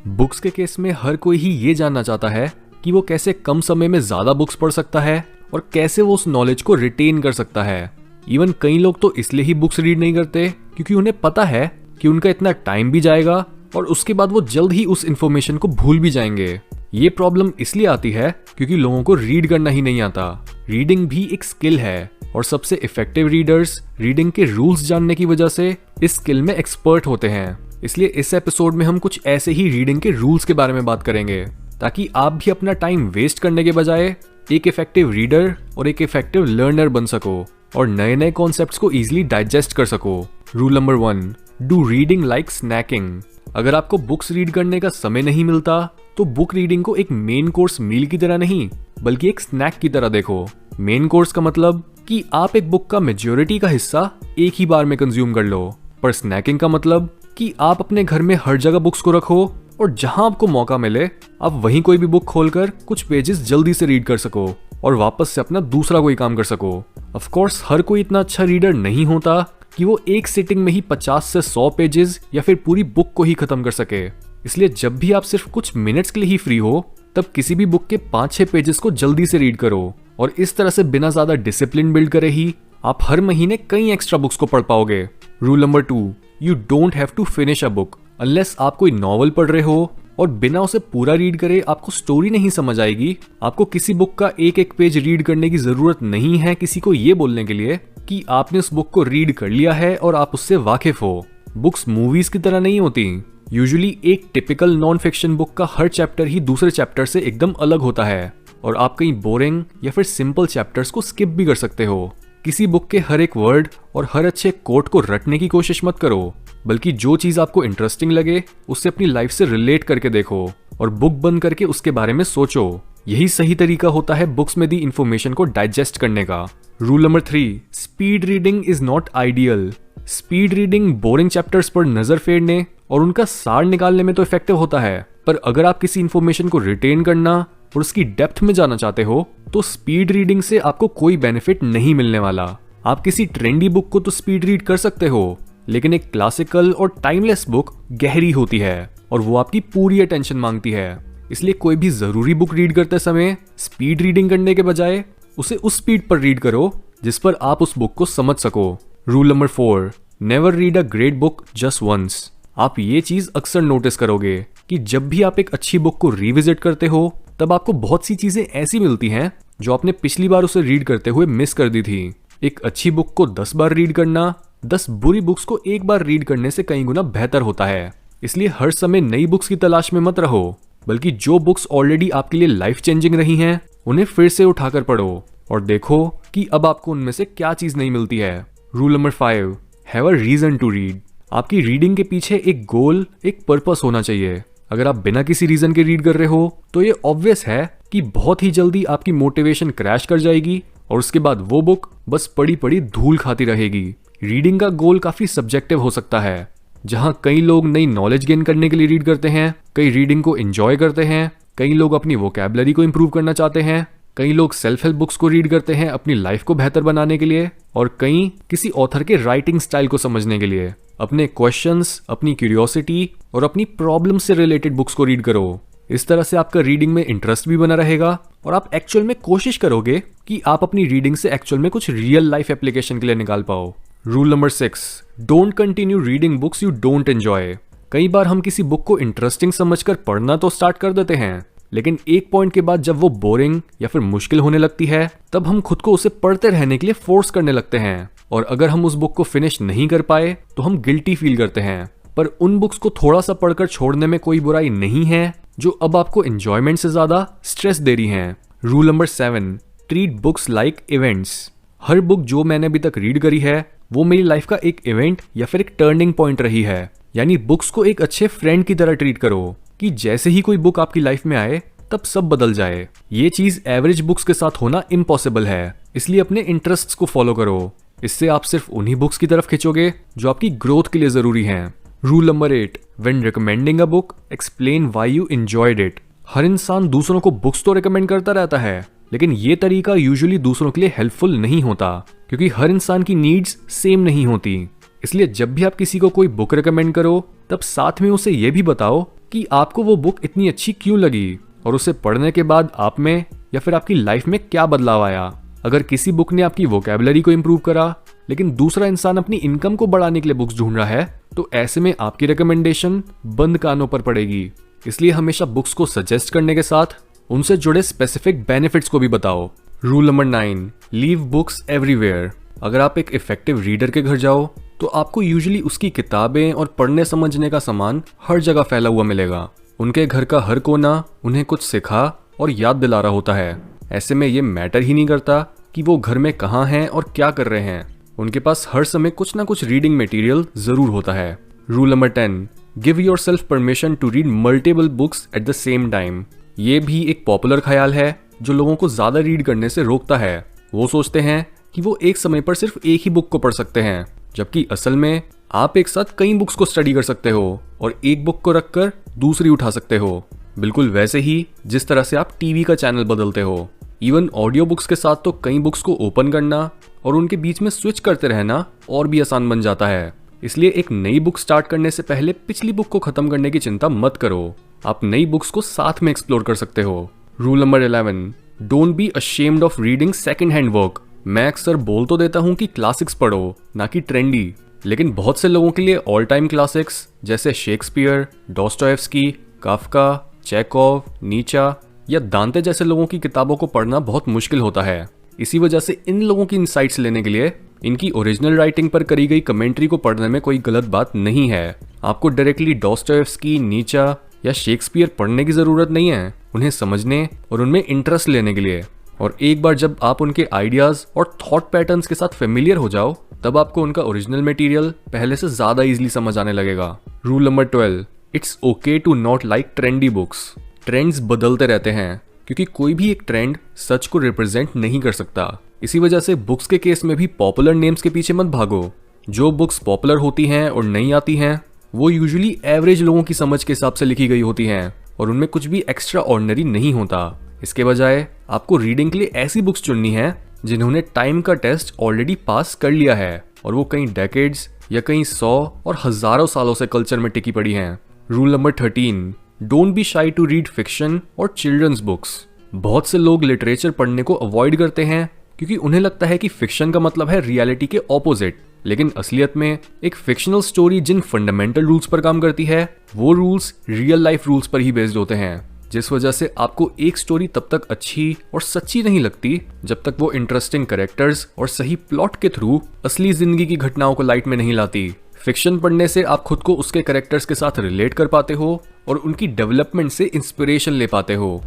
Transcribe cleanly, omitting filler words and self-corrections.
Books के case में हर कोई ही ये जानना चाहता है कि वो कैसे कम समय में ज्यादा बुक्स पढ़ सकता है और कैसे वो उस नॉलेज को रिटेन कर सकता है। इवन कई लोग तो इसलिए ही बुक्स रीड नहीं करते क्योंकि उन्हें पता है कि उनका इतना टाइम भी जाएगा और उसके बाद वो जल्द ही उस इन्फॉर्मेशन को भूल भी जाएंगे। ये प्रॉब्लम इसलिए आती है क्योंकि लोगों को रीड करना ही नहीं आता। रीडिंग भी एक स्किल है और सबसे इफेक्टिव रीडर्स रीडिंग के रूल्स जानने की वजह से इस स्किल में एक्सपर्ट होते हैं। इसलिए इस एपिसोड में हम कुछ ऐसे ही रीडिंग के रूल्स के बारे में बात करेंगे ताकि आप भी अपना टाइम वेस्ट करने के बजाय एक इफेक्टिव रीडर और एक इफेक्टिव लर्नर बन सको और नए नए कॉन्सेप्ट्स को इजीली डाइजेस्ट कर सको। Rule number 1, do reading like snacking. अगर आपको बुक्स रीड करने का समय नहीं मिलता तो बुक रीडिंग को एक मेन कोर्स मील की तरह नहीं बल्कि एक स्नैक की तरह देखो। मेन कोर्स का मतलब कि आप एक बुक का मेजॉरिटी का हिस्सा एक ही बार में कंज्यूम कर लो, पर स्नैकिंग का मतलब कि आप अपने घर में हर जगह बुक्स को रखो और जहां आपको मौका मिले आप वहीं कोई भी बुक खोलकर कुछ पेजेस जल्दी से रीड कर सको और वापस से अपना दूसरा कोई काम कर सको। ऑफ कोर्स हर कोई इतना अच्छा रीडर नहीं होता कि वो एक सिटिंग में ही 50 से 100 पेजेस या फिर पूरी बुक को ही खत्म कर सके। इसलिए जब भी आप सिर्फ कुछ मिनट्स के लिए ही फ्री हो तब किसी भी बुक के 5-6 पेजेस को जल्दी से रीड करो और इस तरह से बिना ज्यादा डिसिप्लिन बिल्ड करे ही आप हर महीने कई एक्स्ट्रा बुक्स को पढ़ पाओगे। Rule number 2, you don't have to finish a book unless आप कोई नॉवल पढ़ रहे हो और बिना उसे पूरा रीड करे आपको स्टोरी नहीं समझ आएगी। आपको किसी बुक का एक एक पेज रीड करने की जरूरत नहीं है किसी को ये बोलने के लिए कि आपने उस बुक को रीड कर लिया है और आप उससे वाकिफ हो। बुक्स मूवीज की तरह नहीं होती। यूजुअली एक टिपिकल नॉन फिक्शन बुक का हर चैप्टर ही दूसरे चैप्टर से एकदम अलग होता है और आप कई बोरिंग या फिर सिंपल चैप्टर्स को स्किप भी कर सकते हो। किसी बुक के हर एक वर्ड और हर अच्छे कोट को रटने की कोशिश मत करो, बल्कि जो चीज आपको इंटरेस्टिंग लगे उससे अपनी लाइफ से रिलेट करके देखो और बुक बंद करके उसके बारे में सोचो। यही सही तरीका होता है बुक्स में दी इंफॉर्मेशन को डाइजेस्ट करने का। Rule number 3, speed reading is not ideal. Speed reading boring chapters पर नजर फेरने और उनका सार निकालने में तो इफेक्टिव होता है, पर अगर आप किसी इंफॉर्मेशन को रिटेन करना और उसकी डेप्थ में जाना चाहते हो तो स्पीड रीडिंग से आपको कोई बेनिफिट नहीं मिलने वाला। आप किसी ट्रेंडी बुक को तो स्पीड रीड कर सकते हो, लेकिन एक क्लासिकल और टाइमलेस बुक गहरी होती है और वो आपकी पूरी अटेंशन मांगती है। इसलिए कोई भी जरूरी बुक रीड करते समय स्पीड रीडिंग करने के बजाय उसे उस स्पीड पर रीड करो जिस पर आप उस बुक को समझ सको। Rule number 4, never read a great book just once. आप ये चीज अक्सर नोटिस करोगे कि जब भी आप एक अच्छी बुक को रिविजिट करते हो तब आपको बहुत सी चीजें ऐसी मिलती हैं जो आपने पिछली बार उसे रीड करते हुए मिस कर दी थी। एक अच्छी बुक को 10 बार रीड करना 10 बुरी बुक्स को एक बार रीड करने से कई गुना बेहतर होता है। इसलिए हर समय नई बुक्स की तलाश में मत रहो, बल्कि जो बुक्स ऑलरेडी आपके लिए लाइफ चेंजिंग रही हैं उन्हें फिर से उठाकर पढ़ो और देखो कि अब आपको उनमें से क्या चीज नहीं मिलती है। Rule number 5, have a reason to read. आपकी रीडिंग के पीछे एक गोल, एक पर्पस होना चाहिए। अगर आप बिना किसी रीजन के रीड कर रहे हो तो ये ऑब्वियस है कि बहुत ही जल्दी आपकी मोटिवेशन क्रैश कर जाएगी और उसके बाद वो बुक बस पड़ी पड़ी धूल खाती रहेगी। रीडिंग का गोल काफी सब्जेक्टिव हो सकता है। जहां कई लोग नई नॉलेज गेन करने के लिए रीड करते हैं, कई रीडिंग को एंजॉय करते हैं, कई लोग अपनी वोकैबुलरी को इंप्रूव करना चाहते हैं, कई लोग सेल्फ हेल्प बुक्स को रीड करते हैं अपनी लाइफ को बेहतर बनाने के लिए और कई किसी ऑथर के राइटिंग स्टाइल को समझने के लिए। अपने क्वेश्चंस, अपनी क्यूरियोसिटी और अपनी प्रॉब्लम से रिलेटेड बुक्स को रीड करो। इस तरह से आपका रीडिंग में इंटरेस्ट भी बना रहेगा और आप एक्चुअल में कोशिश करोगे कि आप अपनी रीडिंग से एक्चुअल में कुछ रियल लाइफ एप्लीकेशन के लिए निकाल पाओ। Rule number 6, don't continue reading books you don't enjoy. कई बार हम किसी बुक को इंटरेस्टिंग समझकर पढ़ना तो स्टार्ट कर देते हैं, लेकिन एक पॉइंट के बाद जब वो बोरिंग या फिर मुश्किल होने लगती है तब हम खुद को उसे पढ़ते रहने के लिए फोर्स करने लगते हैं और अगर हम उस बुक को फिनिश नहीं कर पाए तो हम गिल्टी फील करते हैं। पर उन बुक्स को थोड़ा सा पढ़कर छोड़ने में कोई बुराई नहीं है जो अब आपको एंजॉयमेंट से ज्यादा स्ट्रेस दे रही हैं। Rule number 7, treat books like events. हर बुक जो मैंने अभी तक रीड करी है वो मेरी लाइफ का एक इवेंट या फिर एक टर्निंग पॉइंट रही है। यानी बुक्स को एक अच्छे फ्रेंड की तरह ट्रीट करो कि जैसे ही कोई बुक आपकी लाइफ में आए तब सब बदल जाए। ये चीज एवरेज बुक्स के साथ होना इम्पॉसिबल है, इसलिए अपने इंटरेस्ट्स को फॉलो करो। इससे आप सिर्फ उन्हीं बुक्स की तरफ खिंचोगे जो आपकी ग्रोथ के लिए जरूरी हैं। Rule number 8, when recommending a book explain why you enjoyed it. हर इंसान दूसरों को बुक्स तो रिकमेंड करता रहता है, लेकिन ये तरीका यूजुअली दूसरों के लिए हेल्पफुल नहीं होता क्योंकि हर इंसान की नीड्स सेम नहीं होती। इसलिए जब भी आप किसी को कोई बुक रिकमेंड करो तब साथ में उसे ये भी बताओ कि आपको वो बुक इतनी अच्छी क्यों लगी और उसे पढ़ने के बाद आप में या फिर आपकी लाइफ में क्या बदलाव आया। अगर किसी बुक ने आपकी वोकैबुलरी को इम्प्रूव करा लेकिन दूसरा इंसान अपनी इनकम को बढ़ाने के लिए बुक्स ढूंढ रहा है तो ऐसे में आपकी रिकमेंडेशन बंद कानों पर पड़ेगी। इसलिए हमेशा बुक्स को सजेस्ट करने के साथ उनसे जुड़े स्पेसिफिक बेनिफिट्स को भी बताओ। Rule number 9, leave books everywhere. अगर आप एक इफेक्टिव रीडर के घर जाओ तो आपको यूजुअली उसकी किताबें और पढ़ने समझने का सामान हर जगह फैला हुआ मिलेगा। उनके घर का हर कोना उन्हें कुछ सिखा और याद दिला रहा होता है। ऐसे में ये मैटर ही नहीं करता कि वो घर में कहाँ हैं और क्या कर रहे हैं, उनके पास हर समय कुछ ना कुछ रीडिंग मटेरियल जरूर होता है। Rule number 10, give yourself permission to read multiple books at the same time. ये भी एक पॉपुलर ख्याल है जो लोगों को ज्यादा रीड करने से रोकता है। वो सोचते हैं कि वो एक समय पर सिर्फ एक ही बुक को पढ़ सकते हैं, जबकि असल में आप एक साथ कई बुक्स को स्टडी कर सकते हो और एक बुक को रखकर दूसरी उठा सकते हो। बिल्कुल वैसे ही जिस तरह से आप टीवी का चैनल बदलते हो। इवन ऑडियो बुक्स के साथ तो कई बुक्स को ओपन करना और उनके बीच में स्विच करते रहना और भी आसान बन जाता है। इसलिए एक नई बुक स्टार्ट करने से पहले पिछली बुक को खत्म करने की चिंता मत करो। आप नई बुक्स को साथ में एक्सप्लोर कर सकते हो। Rule number 11, don't be ashamed of reading second hand work. मैं अक्सर बोल तो देता हूँ कि क्लासिक्स पढ़ो, ना कि ट्रेंडी, लेकिन बहुत से लोगों के लिए ऑल टाइम क्लासिक्स जैसे शेक्सपियर, डॉस्टोएव्स्की, काफ्का, चेकोव, नीचा या दांते जैसे लोगों की किताबों को पढ़ना बहुत मुश्किल होता है। इसी वजह से इन लोगों की इनसाइट्स लेने के लिए इनकी ओरिजिनल राइटिंग पर करी गई कमेंट्री को पढ़ने में कोई गलत बात नहीं है। आपको डायरेक्टली डॉस्टोएव्स्की, नीचा या शेक्सपियर पढ़ने की जरूरत नहीं है, उन्हें समझने और उनमें इंटरेस्ट लेने के लिए। और एक बार जब आप उनके आइडियाज और थॉट पैटर्न्स के साथ फेमिलियर हो जाओ तब आपको उनका ओरिजिनल मटेरियल पहले से ज्यादा इजीली समझ आने लगेगा। Rule number 12, it's okay to not like trendy books. Trends बदलते रहते हैं क्योंकि कोई भी एक ट्रेंड सच को रिप्रेजेंट नहीं कर सकता। इसी वजह से बुक्स के केस में भी पॉपुलर नेम्स के पीछे मत भागो। जो बुक्स पॉपुलर होती हैं और नहीं आती हैं वो यूजुअली एवरेज लोगों की समझ के हिसाब से लिखी गई होती हैं और उनमें कुछ भी एक्स्ट्रा ऑर्डिनरी नहीं होता। इसके बजाय आपको रीडिंग के लिए ऐसी बुक्स चुननी है जिन्होंने टाइम का टेस्ट ऑलरेडी पास कर लिया है और वो कई डेकेड्स या कई 100 और हजारों सालों से कल्चर में टिकी पड़ी हैं। Rule number 13, don't be shy to read fiction और चिल्ड्रंस बुक्स। बहुत से लोग लिटरेचर पढ़ने को अवॉइड करते हैं क्योंकि उन्हें लगता है कि फिक्शन का मतलब है रियलिटी के ऑपोजिट, लेकिन असलियत में एक फिक्शनल स्टोरी जिन फंडामेंटल रूल्स पर काम करती है वो रूल्स रियल लाइफ रूल्स पर ही बेस्ड होते हैं। जिस वजह से आपको एक स्टोरी तब तक अच्छी और सच्ची नहीं लगती जब तक वो इंटरेस्टिंग कैरेक्टर्स और सही प्लॉट के थ्रू असली जिंदगी की घटनाओं को लाइट में नहीं लाती। फिक्शन पढ़ने से आप खुद को उसके कैरेक्टर्स के साथ रिलेट कर पाते हो और उनकी डेवलपमेंट से इंस्पिरेशन ले पाते हो।